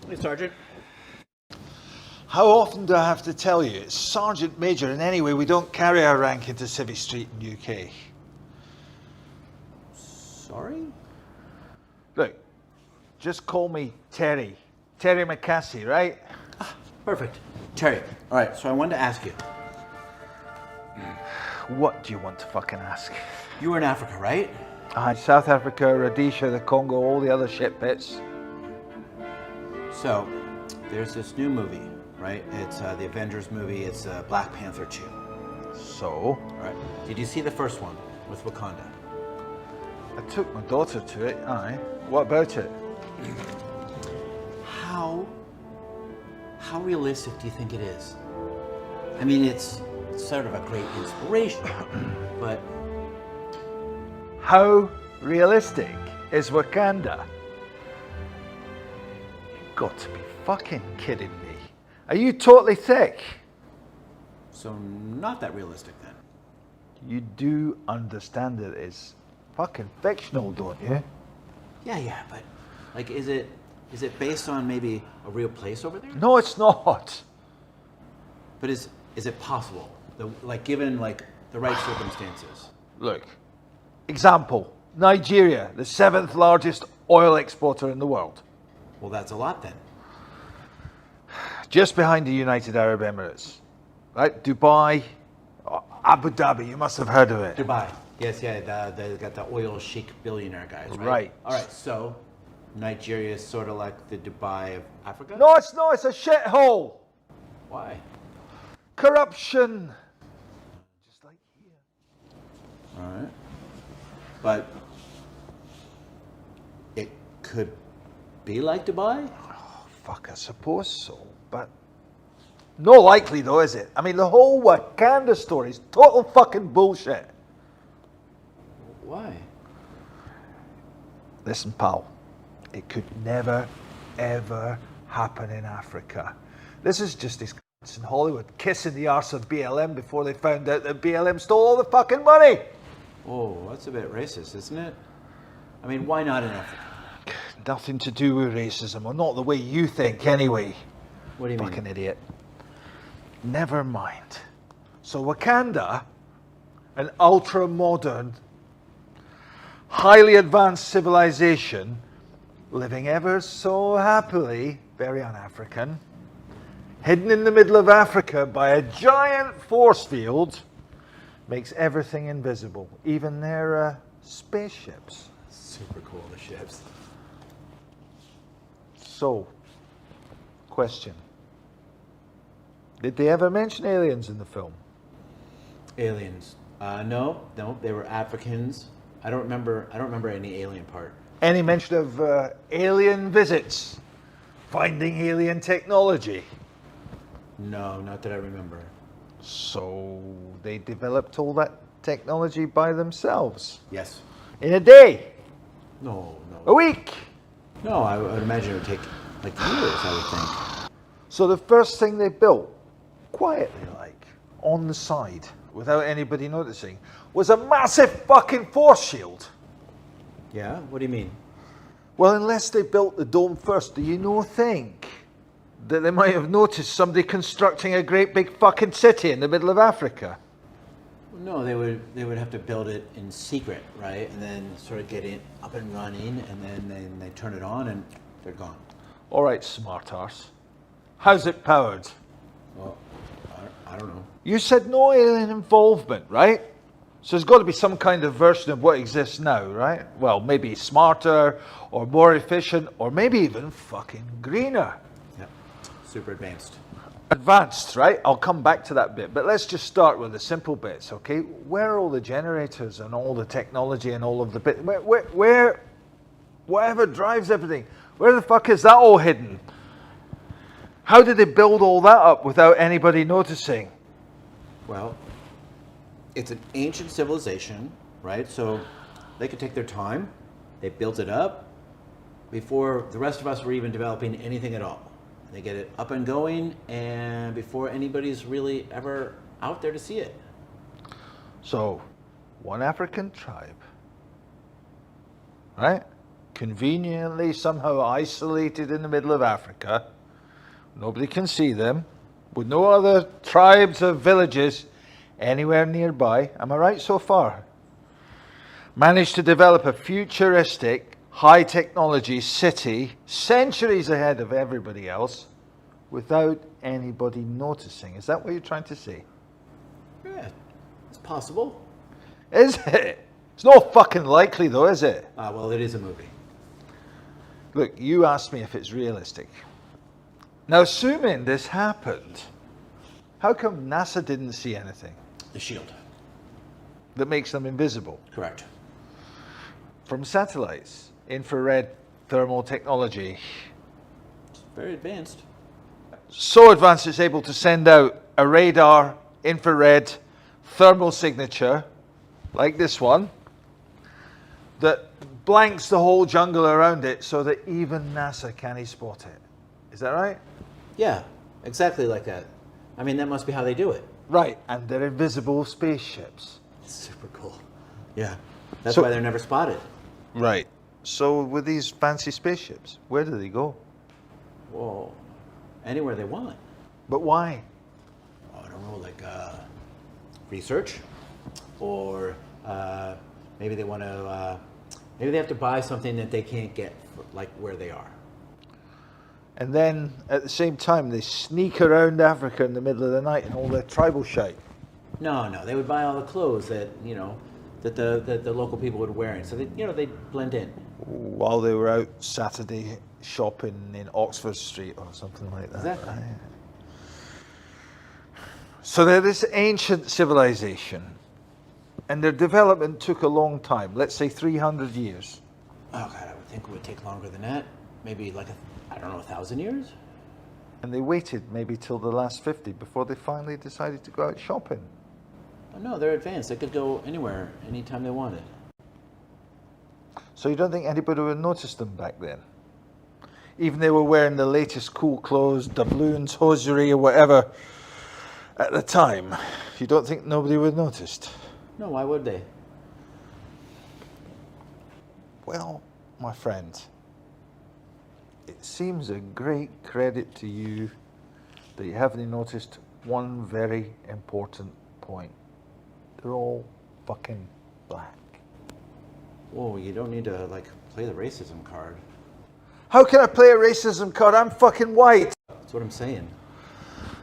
Hey, Sergeant. How often do I have to tell you? It's Sergeant Major, and anyway, we don't carry our rank into Civvy Street in UK. Sorry? Look, just call me Terry. Terry McCassie, right? Perfect. Terry, all right, so I wanted to ask you. What do you want to fucking ask? You were in Africa, right? South Africa, Rhodesia, the Congo, all the other shit bits. So, there's this new movie, right? It's the Avengers movie. It's Black Panther 2. So? All right. Did you see the first one with Wakanda? I took my daughter to it, aye. What about it? How realistic do you think it is? I mean, it's sort of a great inspiration, but How realistic is Wakanda? You've got to be fucking kidding me. Are you totally thick? so not that realistic then. You do understand it is fucking fictional, don't you? Yeah, but like, is it based on maybe a real place over there? No, it's not. But is it possible? Given the right circumstances. Look, example, Nigeria, the 7th largest oil exporter in the world. Well, that's a lot then. Just behind the United Arab Emirates. Right? Dubai, Abu Dhabi, you must have heard of it. Dubai. Yes, yeah, they got the oil sheik billionaire guys, right? Right. All right, so Nigeria is sort of like the Dubai of Africa? No, it's not, it's a shithole. Why? Corruption. Just like here. All right. But it could be like Dubai? Fuck, I suppose so, but no likely though, is it? I mean, the whole Wakanda story is total fucking bullshit. Why? Listen, pal, it could never, ever happen in Africa. This is just these cunts in Hollywood kissing the arse of BLM before they found out that BLM stole all the fucking money. Oh, that's a bit racist, isn't it? I mean, why not in Africa? Nothing to do with racism, or not the way you think anyway. What do you Fucking mean? idiot. Never mind. So Wakanda, an ultra-modern, highly advanced civilization, living ever so happily, very un-African, hidden in the middle of Africa by a giant force field, makes everything invisible, even their spaceships. Super cool, the ships. So, question. Did they ever mention aliens in the film? Aliens. No, they were Africans. I don't remember any alien part. Any mention of alien visits? Finding alien technology? No, not that I remember. So, they developed all that technology by themselves? Yes. In a day? No. A week? No, I would imagine it would take like years, I would think. So the first thing they built, quietly like, on the side, without anybody noticing, was a massive fucking force shield. Yeah? What do you mean? Well, unless they built the dome first, do you think that they might have noticed somebody constructing a great big fucking city in the middle of Africa? No, they would have to build it in secret, right? And then sort of get it up and running, and then they turn it on and they're gone. All right, smart arse. How's it powered? Well, I don't know. You said no alien involvement, right? So there's got to be some kind of version of what exists now, right? Well, maybe smarter, or more efficient, or maybe even fucking greener. Yeah, super advanced. Advanced, right? I'll come back to that bit, but let's just start with the simple bits, okay? Where are all the generators and all the technology and all of the bit? Where whatever drives everything, where the fuck is that all hidden? How did they build all that up without anybody noticing? Well, it's an ancient civilization, right? So they could take their time. They built it up before the rest of us were even developing anything at all. They get it up and going, and before anybody's really ever out there to see it. So, one African tribe, right? conveniently somehow isolated in the middle of Africa. Nobody can see them, with no other tribes or villages anywhere nearby. Am I right so far? Managed to develop a futuristic, high technology city centuries ahead of everybody else without anybody noticing. Is that what you're trying to say? Yeah, it's possible. Is it? It's not fucking likely though, is it? Well, it is a movie. Look, you asked me if it's realistic. Now, assuming this happened, how come NASA didn't see anything The shield. that makes them invisible? Correct. From satellites, infrared thermal technology, It's very advanced. so advanced it's able to send out a radar, infrared, thermal signature, like this one, that blanks the whole jungle around it so that even NASA can't spot it. Is that right? Yeah, exactly like that. I mean, that must be how they do it. Right, and they're invisible spaceships. It's super cool. Yeah, that's So- why they're never spotted. Right. So with these fancy spaceships, where do they go? Whoa, anywhere they want. But why? Oh, I don't know, like research, or maybe they want to. Maybe they have to buy something that they can't get, like where they are. And then at the same time, they sneak around Africa in the middle of the night and all their tribal shite. No, they would buy all the clothes that that the local people would wear, so they blend in. While they were out Saturday shopping in Oxford Street or something like that. Exactly. Right. So they're this ancient civilization, and their development took a long time. Let's say 300 years. Oh God, I would think it would take longer than that. Maybe like 1,000 years. And they waited maybe till the last 50 before they finally decided to go out shopping. Oh, no, they're advanced. They could go anywhere, anytime they wanted. So you don't think anybody would notice them back then? Even they were wearing the latest cool clothes, doubloons, hosiery or whatever at the time, you don't think nobody would have noticed? No, why would they? Well, my friend, it seems a great credit to you that you haven't noticed one very important point. They're all fucking black. Whoa, you don't need to play the racism card. How can I play a racism card? I'm fucking white. That's what I'm saying.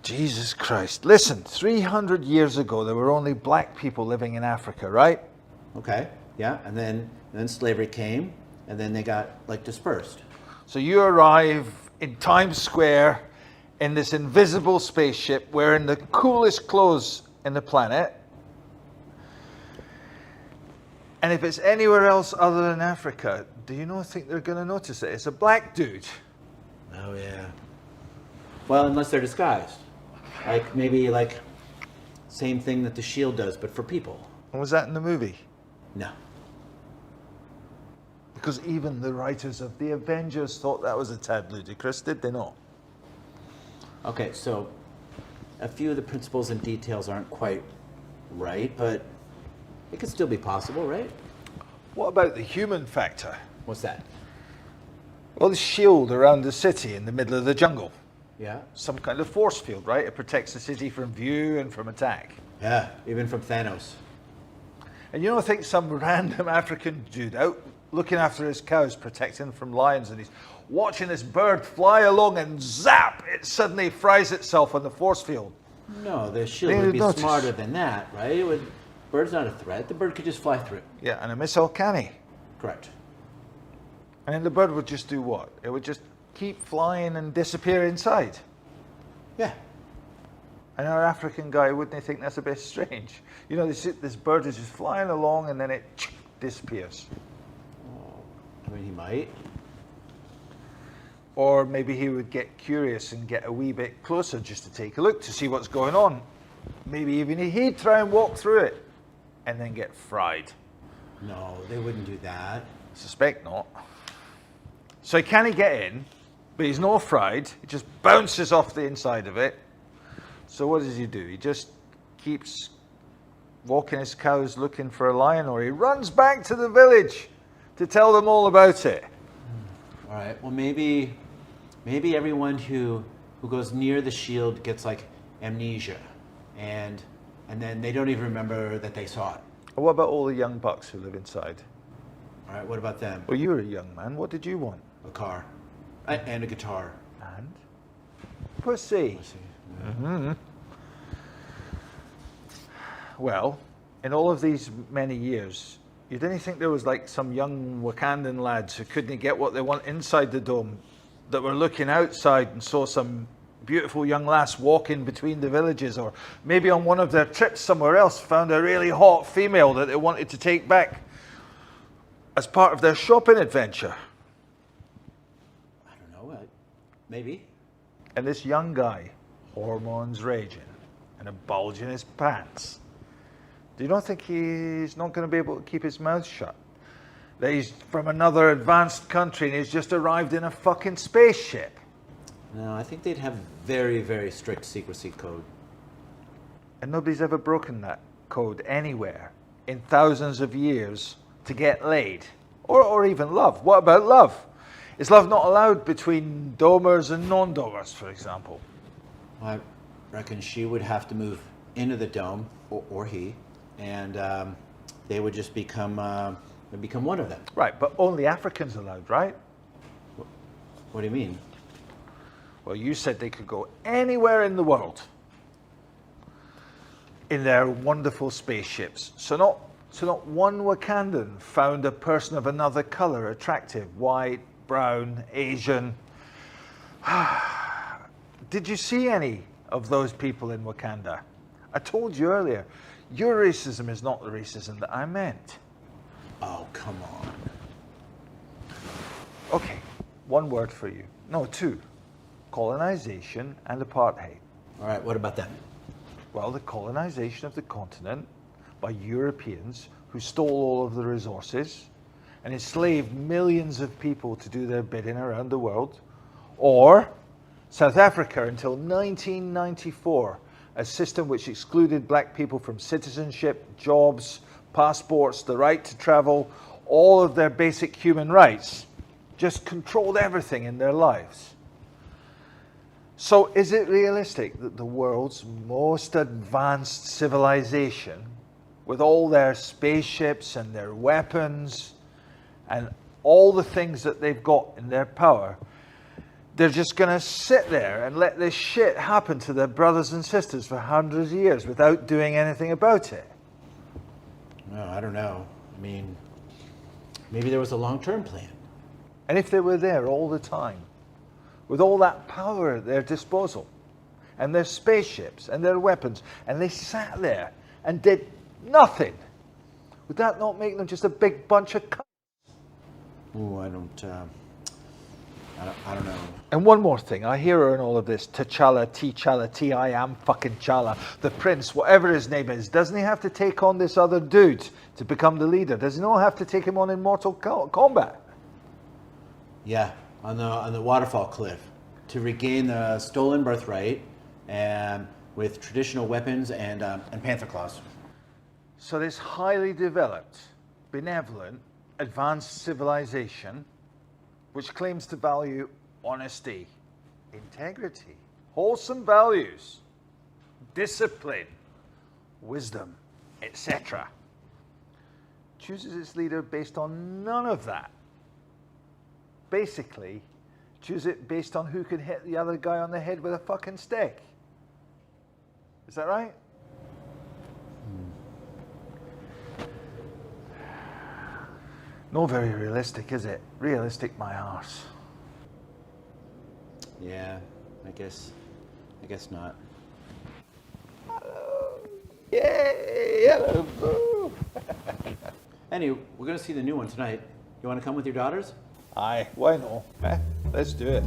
Jesus Christ. Listen, 300 years ago, there were only black people living in Africa, right? Okay, yeah, and then slavery came, and then they got dispersed. So you arrive in Times Square in this invisible spaceship wearing the coolest clothes in the planet. And if it's anywhere else other than Africa, do you not think they're going to notice it? It's a black dude. Oh yeah. Well, unless they're disguised, maybe same thing that the shield does, but for people. And was that in the movie? No. Because even the writers of the Avengers thought that was a tad ludicrous, did they not? Okay, so a few of the principles and details aren't quite right, but it could still be possible, right? What about the human factor? What's that? Well, the shield around the city in the middle of the jungle. Yeah. Some kind of force field, right? It protects the city from view and from attack. Yeah, even from Thanos. And you don't think some random African dude out looking after his cows, protecting from lions, and he's watching this bird fly along and zap, it suddenly fries itself on the force field. No, the shield They would be notice. smarter than that, right? Bird's not a threat. The bird could just fly through. Yeah, and a missile canny. Correct. And then the bird would just do what? It would just keep flying and disappear inside. Yeah. And our African guy, wouldn't he think that's a bit strange? You know, this bird is just flying along and then it disappears. I mean, he might. Or maybe he would get curious and get a wee bit closer just to take a look to see what's going on. Maybe even he'd try and walk through it and then get fried. No, they wouldn't do that. Suspect not. So he can't get in, but he's not fried. He just bounces off the inside of it. So what does he do? He just keeps walking his cows looking for a lion, or he runs back to the village to tell them all about it. All right. Well, maybe everyone who goes near the shield gets like amnesia, and then they don't even remember that they saw it. What about all the young bucks who live inside? All right. What about them? Well, you were a young man. What did you want? A car, and a guitar. And? Pussy. Let's see. Mm-hmm. Well, in all of these many years, you didn't think there was like some young Wakandan lads who couldn't get what they want inside the dome, that were looking outside and saw some beautiful young lass walking between the villages, or maybe on one of their trips somewhere else found a really hot female that they wanted to take back as part of their shopping adventure. I don't know. Maybe. And this young guy, hormones raging and a bulge in his pants, do you not think he's not going to be able to keep his mouth shut? That he's from another advanced country and he's just arrived in a fucking spaceship? No, I think they'd have very, very strict secrecy code. And nobody's ever broken that code anywhere in thousands of years to get laid. Or even love. What about love? Is love not allowed between domers and non-domers, for example? I reckon she would have to move into the dome, or he, and they would just become one of them. Right, but only Africans allowed, right? What do you mean? Well, you said they could go anywhere in the world in their wonderful spaceships. So not one Wakandan found a person of another color attractive, white, brown, Asian. Did you see any of those people in Wakanda? I told you earlier, your racism is not the racism that I meant. Oh, come on. Okay, one word for you. No, two. Colonization and apartheid. All right, what about them? Well, the colonization of the continent by Europeans who stole all of the resources and enslaved millions of people to do their bidding around the world. Or South Africa until 1994, a system which excluded black people from citizenship, jobs, passports, the right to travel, all of their basic human rights, just controlled everything in their lives. So is it realistic that the world's most advanced civilization, with all their spaceships and their weapons and all the things that they've got in their power, they're just going to sit there and let this shit happen to their brothers and sisters for hundreds of years without doing anything about it? No, I don't know. I mean, maybe there was a long-term plan. And if they were there all the time, with all that power at their disposal, and their spaceships and their weapons, and they sat there and did nothing, would that not make them just a big bunch of cunts? Ooh, I don't know. And one more thing, I hear her in all of this, T'Challa, T-I am fucking Chala, the prince, whatever his name is, doesn't he have to take on this other dude to become the leader? Does he not have to take him on in Mortal Kombat? Yeah, on the waterfall cliff to regain the stolen birthright, and with traditional weapons and panther claws. So this highly developed, benevolent, advanced civilization, which claims to value honesty, integrity, wholesome values, discipline, wisdom, etc., chooses its leader based on none of that. Basically, choose it based on who can hit the other guy on the head with a fucking stick. Is that right? Not very realistic, is it? Realistic, my arse. Yeah, I guess not. Hello. Yay! Hello, boo. Anyway, we're gonna see the new one tonight. You want to come with your daughters? Aye, why not? Let's do it.